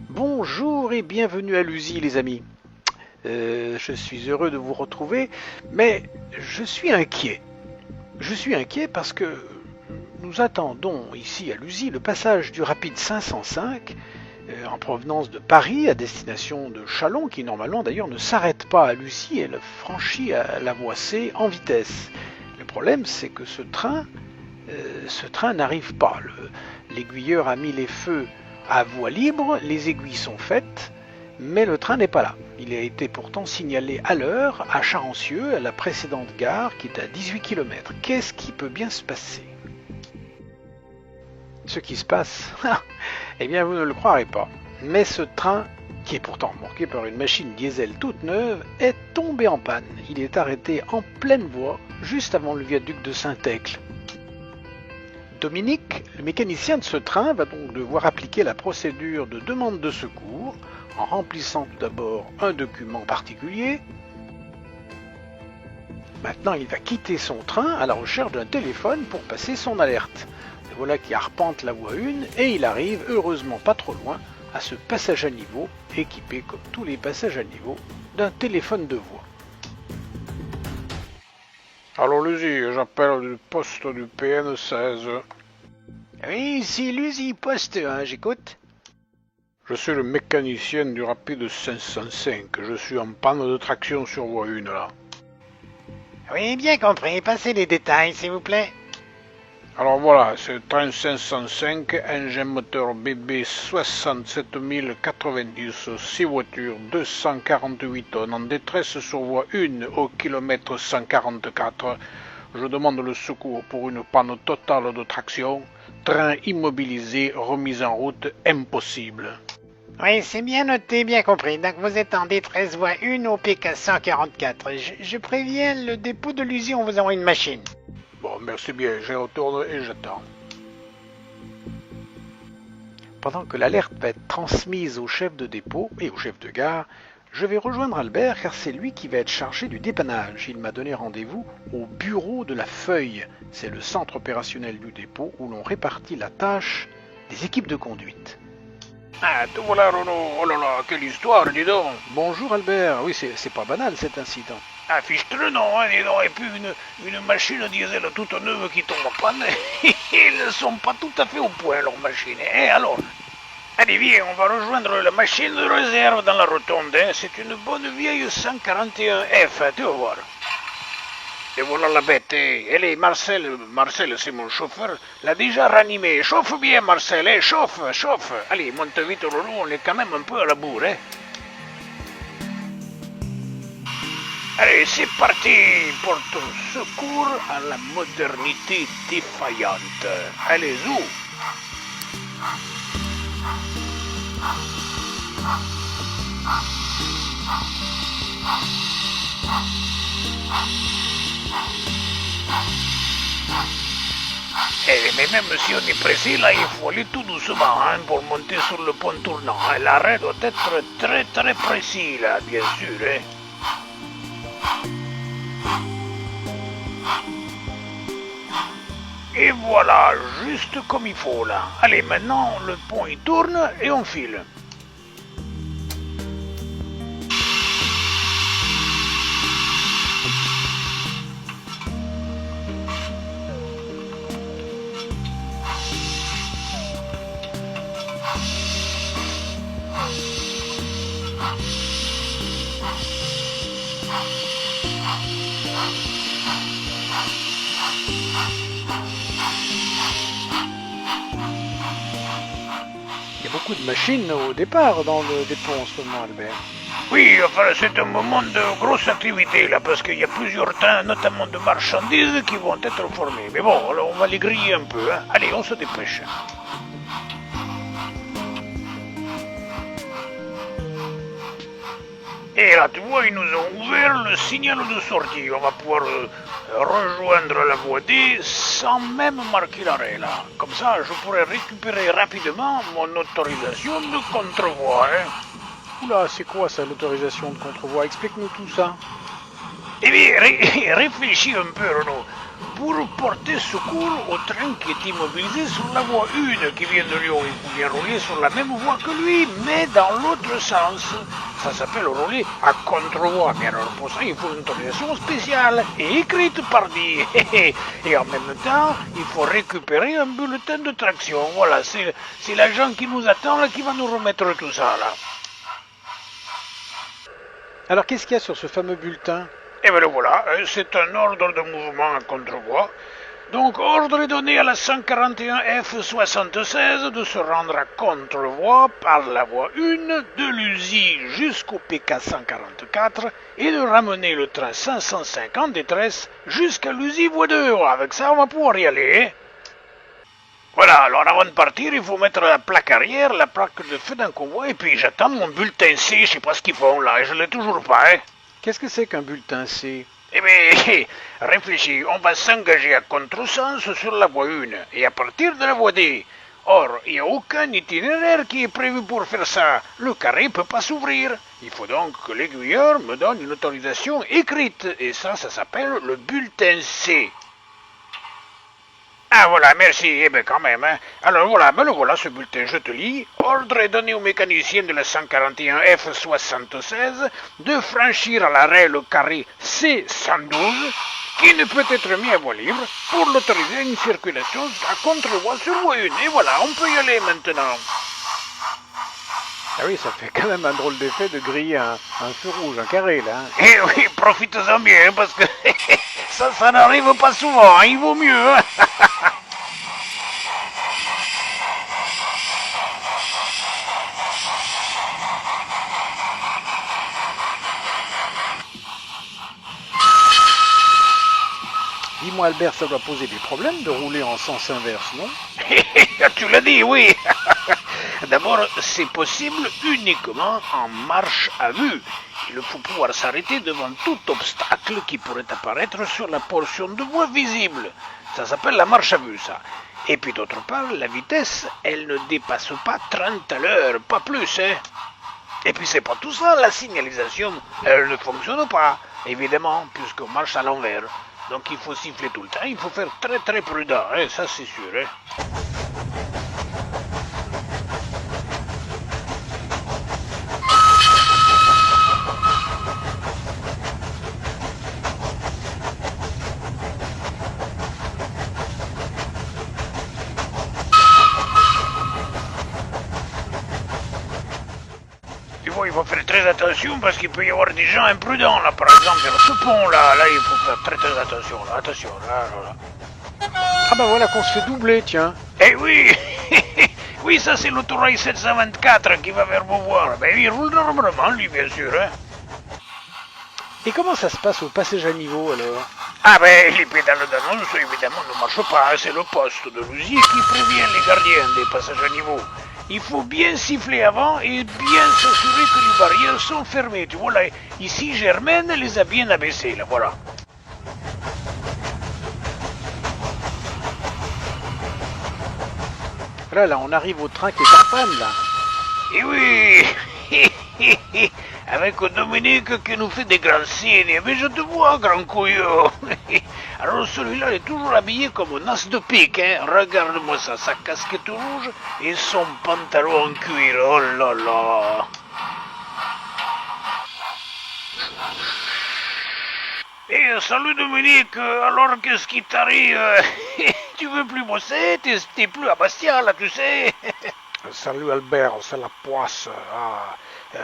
Bonjour et bienvenue à l'USI les amis. Je suis heureux de vous retrouver, mais je suis inquiet. Je suis inquiet parce que nous attendons ici à l'USI le passage du rapide 505 en provenance de Paris à destination de Châlons, qui normalement d'ailleurs ne s'arrête pas à l'USI, elle franchit à la voie C en vitesse. Le problème c'est que ce train n'arrive pas. L'aiguilleur a mis les feux à voie libre, les aiguilles sont faites, mais le train n'est pas là. Il a été pourtant signalé à l'heure à Charancieux, à la précédente gare, qui est à 18 km. Qu'est-ce qui peut bien se passer? Ce qui se passe, eh bien vous ne le croirez pas, mais ce train, qui est pourtant remorqué par une machine diesel toute neuve, est tombé en panne. Il est arrêté en pleine voie, juste avant le viaduc de Saint-Ècle. Dominique, le mécanicien de ce train, va donc devoir appliquer la procédure de demande de secours en remplissant tout d'abord un document particulier. Maintenant, il va quitter son train à la recherche d'un téléphone pour passer son alerte. Le voilà qui arpente la voie 1 et il arrive, heureusement pas trop loin, à ce passage à niveau, équipé comme tous les passages à niveau, d'un téléphone de voix. Alors l'USI, j'appelle du poste du PN16. Oui, ici l'USI poste 1, j'écoute. Je suis le mécanicien du rapide 505. Je suis en panne de traction sur voie 1 là. Oui, bien compris. Passez les détails, s'il vous plaît. Alors voilà, c'est le train 505, engin moteur BB 67090, 6 voitures, 248 tonnes, en détresse sur voie 1 au kilomètre 144. Je demande le secours pour une panne totale de traction. Train immobilisé, remise en route, impossible. Oui, c'est bien noté, bien compris. Donc vous êtes en détresse voie 1 au PK 144. Je préviens le dépôt de l'usine, on vous envoie une machine. Bon, merci bien, je retourne et j'attends. Pendant que l'alerte va être transmise au chef de dépôt et au chef de gare, je vais rejoindre Albert car c'est lui qui va être chargé du dépannage. Il m'a donné rendez-vous au bureau de la feuille. C'est le centre opérationnel du dépôt où l'on répartit la tâche des équipes de conduite. Ah, te voilà Renaud, oh là là, quelle histoire, dis donc. Bonjour Albert, oui c'est pas banal cet incident. Ah, fiche-te le nom, hein, dis donc, et puis une machine diesel toute neuve qui tombe en panne, ils ne sont pas tout à fait au point, leurs machines, hein, alors. Allez, viens, on va rejoindre la machine de réserve dans la rotonde, hein, c'est une bonne vieille 141F, tu vas voir. Et voilà la bête, hein. Elle est Marcel, c'est mon chauffeur, l'a déjà ranimé. Chauffe bien Marcel, hein, chauffe. Allez, monte vite Renaud, on est quand même un peu à la bourre, hein. Allez, c'est parti pour ton secours à la modernité défaillante. Allez, zou. Mais même si on est pressé, là, il faut aller tout doucement hein, pour monter sur le pont tournant. L'arrêt doit être très très précis, là, bien sûr. Hein. Et voilà, juste comme il faut, là. Allez, maintenant, le pont, il tourne et on file. Il y a beaucoup de machines au départ dans le dépôt en ce moment Albert. Oui, enfin, c'est un moment de grosse activité, là, parce qu'il y a plusieurs trains, notamment de marchandises, qui vont être formés. Mais bon, alors on va les griller un peu, hein. Allez, on se dépêche. Et là, tu vois, ils nous ont ouvert le signal de sortie. On va pouvoir rejoindre la voie D sans même marquer l'arrêt, là. Comme ça, je pourrais récupérer rapidement mon autorisation de contrevoie, hein. Oula, c'est quoi ça l'autorisation de contrevoie? Explique-nous tout ça. Eh bien, réfléchis un peu, Renaud. pour porter secours au train qui est immobilisé sur la voie 1 qui vient de Lyon. Il faut bien rouler sur la même voie que lui, mais dans l'autre sens. Ça s'appelle rouler à contre-voie. Mais alors pour ça, il faut une autorisation spéciale et écrite par dit. Et en même temps, il faut récupérer un bulletin de traction. Voilà, c'est l'agent qui nous attend là, qui va nous remettre tout ça là. Alors qu'est-ce qu'il y a sur ce fameux bulletin? Et bien le voilà, c'est un ordre de mouvement à contre-voie. Donc, ordre est donné à la 141F76 de se rendre à contre-voie par la voie 1 de l'USI jusqu'au PK 144 et de ramener le train 505 en détresse jusqu'à l'USI voie 2. Avec ça, on va pouvoir y aller. Hein. Voilà, alors avant de partir, il faut mettre la plaque arrière, la plaque de feu d'un convoi, et puis j'attends mon bulletin C, je sais pas ce qu'ils font là, et je l'ai toujours pas, hein. Qu'est-ce que c'est qu'un bulletin C? Eh bien, réfléchis, on va s'engager à contresens sur la voie 1, et à partir de la voie D. Or, il n'y a aucun itinéraire qui est prévu pour faire ça. Le carré ne peut pas s'ouvrir. Il faut donc que l'aiguilleur me donne une autorisation écrite, et ça s'appelle le bulletin C. Ah voilà, merci, eh bien quand même. Hein. Alors voilà, ben le voilà ce bulletin, je te lis. Ordre est donné au mécanicien de la 141F76 de franchir à l'arrêt le carré C112 qui ne peut être mis à voie libre pour l'autoriser à une circulation à contre-voie sur voie 1. Et voilà, on peut y aller maintenant. Ah oui, ça fait quand même un drôle d'effet de griller un feu rouge, un carré là. Hein. Eh oui, profitez-en bien parce que ça n'arrive pas souvent, hein, il vaut mieux. Hein. Dis-moi Albert, ça doit poser des problèmes de rouler en sens inverse, non? Tu l'as dit, oui. D'abord, c'est possible uniquement en marche à vue. Il faut pouvoir s'arrêter devant tout obstacle qui pourrait apparaître sur la portion de voie visible. Ça s'appelle la marche à vue, ça. Et puis d'autre part, la vitesse, elle ne dépasse pas 30 à l'heure, pas plus, hein. Et puis c'est pas tout ça, la signalisation, elle ne fonctionne pas, évidemment, puisqu'on marche à l'envers. Donc il faut siffler tout le temps, il faut faire très très prudent, hein, ça c'est sûr. Hein. Il faut faire très attention parce qu'il peut y avoir des gens imprudents là, par exemple vers ce pont là, il faut faire très très attention là, là. Ah bah voilà qu'on se fait doubler, tiens. Eh oui, oui ça c'est l'autorail 724 qui va vers Beauvoir, ben il roule normalement lui bien sûr. Hein. Et comment ça se passe au passage à niveau alors? Ah ben les pédales d'annonce évidemment ne marchent pas, c'est le poste de l'usine qui prévient les gardiens des passages à niveau. Il faut bien siffler avant et bien s'assurer que les barrières sont fermées. Tu vois là, ici Germaine les a bien abaissées, là, voilà. Là, on arrive au train qui est en panne, là. Et oui, avec Dominique qui nous fait des grands signes. Mais je te vois, grand couillon. Alors celui-là il est toujours habillé comme un as de pique, hein. Regarde-moi ça, sa casquette rouge et son pantalon en cuir, oh là là. Eh, salut Dominique, alors qu'est-ce qui t'arrive? Tu veux plus bosser? T'es plus à Bastia là, tu sais. Salut Albert, c'est la poisse. Ah,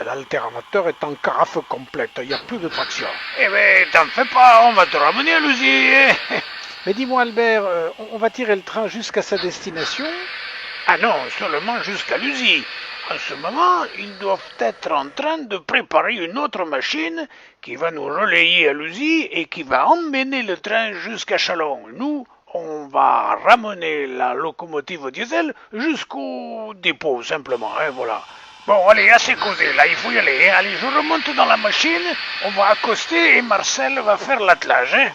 l'alternateur est en carafe complète, il n'y a plus de traction. Eh ben, t'en fais pas, on va te ramener à l'usine. Mais dis-moi Albert, on va tirer le train jusqu'à sa destination? Ah non, seulement jusqu'à l'usine. En ce moment, ils doivent être en train de préparer une autre machine qui va nous relayer à l'usine et qui va emmener le train jusqu'à Chalon. Nous, on va ramener la locomotive diesel jusqu'au dépôt, simplement, hein, voilà. Bon, allez, assez causé, là, il faut y aller, hein. Allez, je remonte dans la machine, on va accoster et Marcel va faire l'attelage, hein.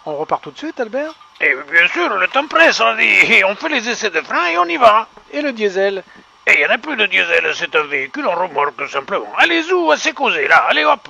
On repart tout de suite, Albert? Et bien sûr, le temps presse, on dit, on fait les essais de frein et on y va. Et le diesel? Et il n'y en a plus de diesel, c'est un véhicule en remorque, simplement. Allez, zou, assez causé, là, allez, hop.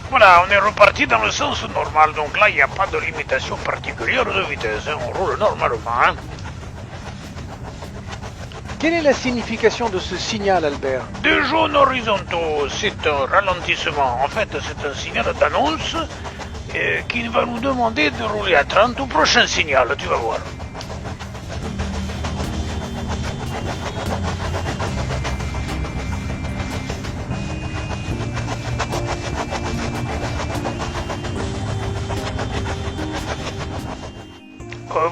Voilà, on est reparti dans le sens normal, donc là, il n'y a pas de limitation particulière de vitesse, hein. On roule normalement. Hein. Quelle est la signification de ce signal, Albert? Deux jaunes horizontaux, c'est un ralentissement. En fait, c'est un signal d'annonce qui va nous demander de rouler à 30 au prochain signal, tu vas voir.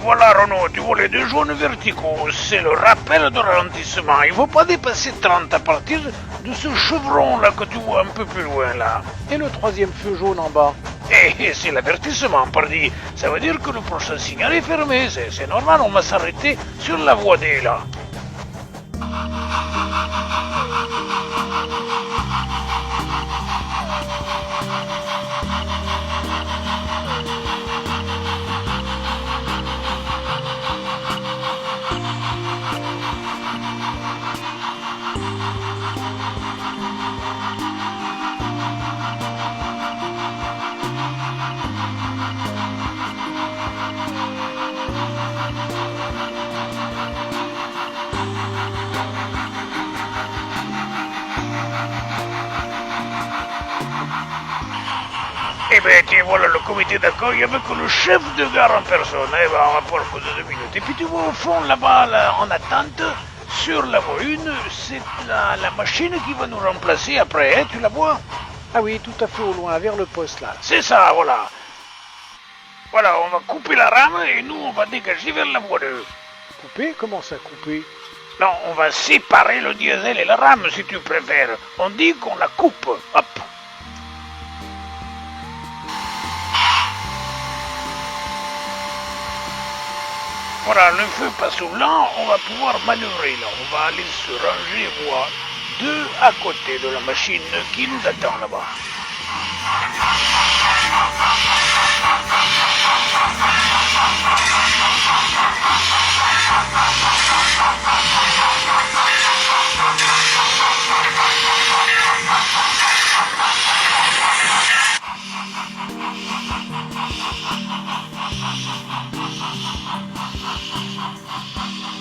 Voilà Renaud, tu vois les deux jaunes verticaux, c'est le rappel de ralentissement. Il ne faut pas dépasser 30 à partir de ce chevron là que tu vois un peu plus loin là. Et le troisième feu jaune en bas? Et c'est l'avertissement, pardi. Ça veut dire que le prochain signal est fermé, c'est normal, on va s'arrêter sur la voie D là. Eh ben, tiens, voilà le comité d'accueil avec le chef de gare en personne. Eh ben, on va pouvoir poser 2 minutes. Et puis tu vois au fond, là-bas, là, en attente, sur la voie 1, c'est la machine qui va nous remplacer après, hein, tu la vois? Ah oui, tout à fait au loin, vers le poste là. C'est ça, voilà. Voilà, on va couper la rame et nous, on va dégager vers la voie 2. Couper? Comment ça, couper? Non, on va séparer le diesel et la rame, si tu préfères. On dit qu'on la coupe. Hop. Voilà, le feu passe au blanc, on va pouvoir manœuvrer là. On va aller se ranger voie 2 à côté de la machine qui nous attend là-bas.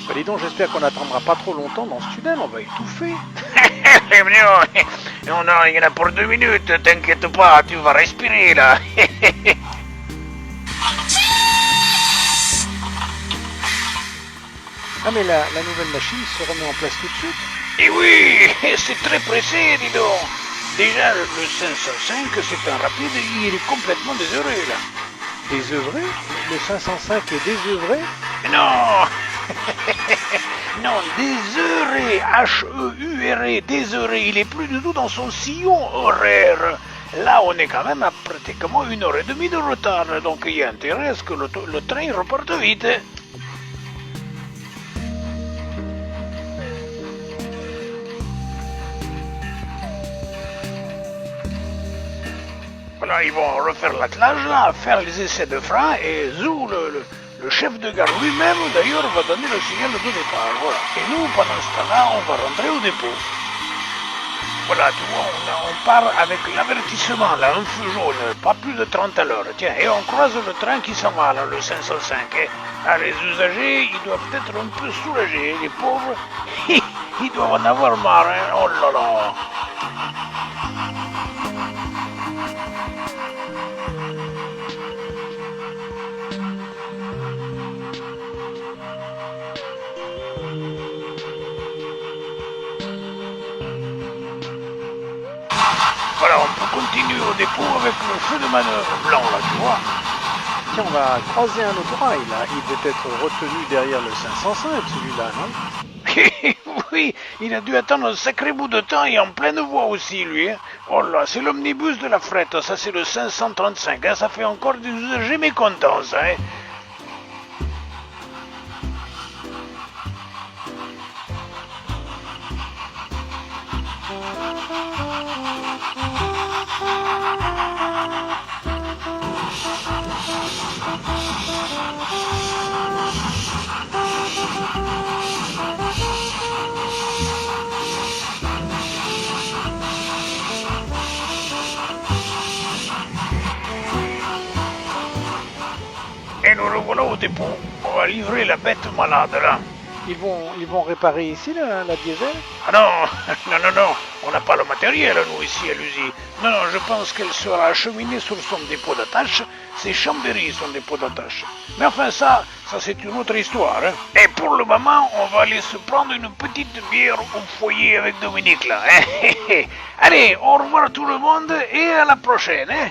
Bah dis donc, j'espère qu'on n'attendra pas trop longtemps dans ce tunnel, on va étouffer. Non, il y en a pour 2 minutes, t'inquiète pas, tu vas respirer là. Ah mais la nouvelle machine se remet en place tout de suite. Et oui, c'est très pressé, dis donc. Déjà, le 505, c'est un rapide, il est complètement désœuvré là. Désœuvré? Le 505 est désœuvré? Non. Non, désheuré, H-E-U-R-E, désheuré, il est plus du tout dans son sillon horaire. Là, on est quand même à pratiquement 1h30 de retard, donc il y a intérêt à ce que le train reparte vite. Voilà, ils vont refaire l'attelage là, faire les essais de frein et zou, le chef de gare lui-même, d'ailleurs, va donner le signal de départ. Voilà. Et nous, pendant ce temps-là, on va rentrer au dépôt. Voilà, tu vois, on part avec l'avertissement, là, un feu jaune, pas plus de 30 à l'heure. Tiens, et on croise le train qui s'en va, là, le 505. Ah, les usagers, ils doivent être un peu soulagés. Les pauvres, ils doivent en avoir marre, hein. Oh là là. Voilà, on peut continuer au dépôt avec le feu de manœuvre blanc, là, tu vois. Tiens, on va croiser un autre rail là. Il peut être retenu derrière le 505, celui-là, non? Oui, il a dû attendre un sacré bout de temps et en pleine voie aussi, lui. Hein. Oh là, c'est l'omnibus de la frette, ça c'est le 535, hein. Ça fait encore des usagers mécontents, ça. Hein. Et nous revoilà au dépôt. On va livrer la bête malade, là. Ils vont réparer ici la diesel? Ah non, non, on n'a pas le matériel, nous, ici, à l'usine. Non, je pense qu'elle sera acheminée sur son dépôt d'attache. C'est Chambéry, son dépôt d'attache. Mais enfin, ça c'est une autre histoire. Hein. Et pour le moment, on va aller se prendre une petite bière au foyer avec Dominique, là. Hein. Allez, au revoir à tout le monde et à la prochaine. Hein.